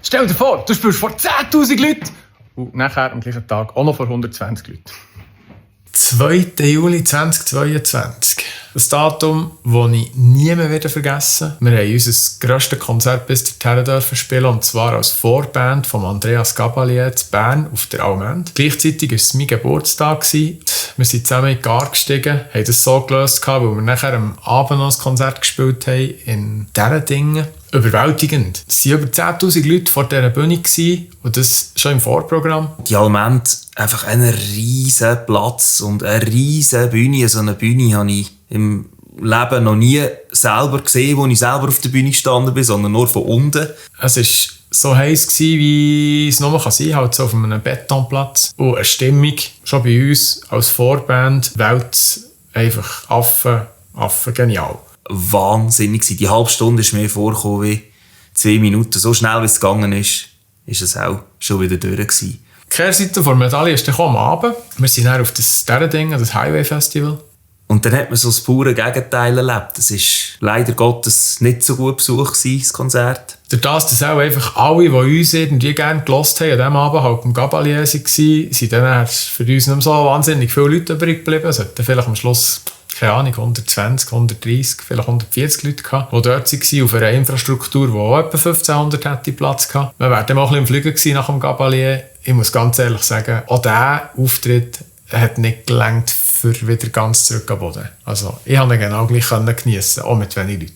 Stell dir vor, du spielst vor 10'000 Leuten und nachher am gleichen Tag auch noch vor 120 Leuten. 2. Juli 2022. Ein Datum, das ich nie mehr vergessen werde. Wir haben unser grösstes Konzert bis dorthin spielen, und zwar als Vorband von Andreas Gabalier in Bern auf der Allmende. Gleichzeitig war es mein Geburtstag. Wir sind zusammen in die Gar gestiegen, haben das so gelöst, weil wir nachher am Abend noch ein Konzert gespielt haben in diesen Dingen. Überwältigend. Es waren über 10'000 Leute vor dieser Bühne und das schon im Vorprogramm. Die Allmende, einfach ein riesen Platz und eine riesen Bühne. So eine Bühne habe ich im Leben noch nie selber gesehen, wo ich selber auf der Bühne gestanden bin, sondern nur von unten. Es war so heiß, wie es nur sein kann, halt so auf einem Betonplatz. Und eine Stimmung, schon bei uns als Vorband, Welt einfach Affen genial. Wahnsinnig gewesen. Die halbe Stunde ist mir vorgekommen wie 2 Minuten. So schnell wie es gegangen ist es auch schon wieder durch gewesen. Die Kehrseite der Medaille ist dann am Abend. Wir sind dann auf das Ding, das Highway Festival. Und dann hat man so das pure Gegenteil erlebt. Das war leider Gottes nicht so gut besucht, das Konzert. Durch das, dass auch einfach alle, die uns irgendwie gerne gehört haben, an diesem Abend halt im Gabalier waren, sind dann für uns nicht mehr so wahnsinnig viele Leute übrig geblieben. Es hatten vielleicht am Schluss, keine Ahnung, 120, 130, vielleicht 140 Leute gehabt, die dort waren, auf einer Infrastruktur, die auch etwa 1500 hätte Platz gehabt. Wir wären dann auch ein bisschen im Flüger nach dem Gabalier. Ich muss ganz ehrlich sagen, auch dieser Auftritt hat nicht gelangt, für wieder ganz zurück am Boden. Also, ich konnte ihn genau gleich geniessen, auch mit wenig Leuten.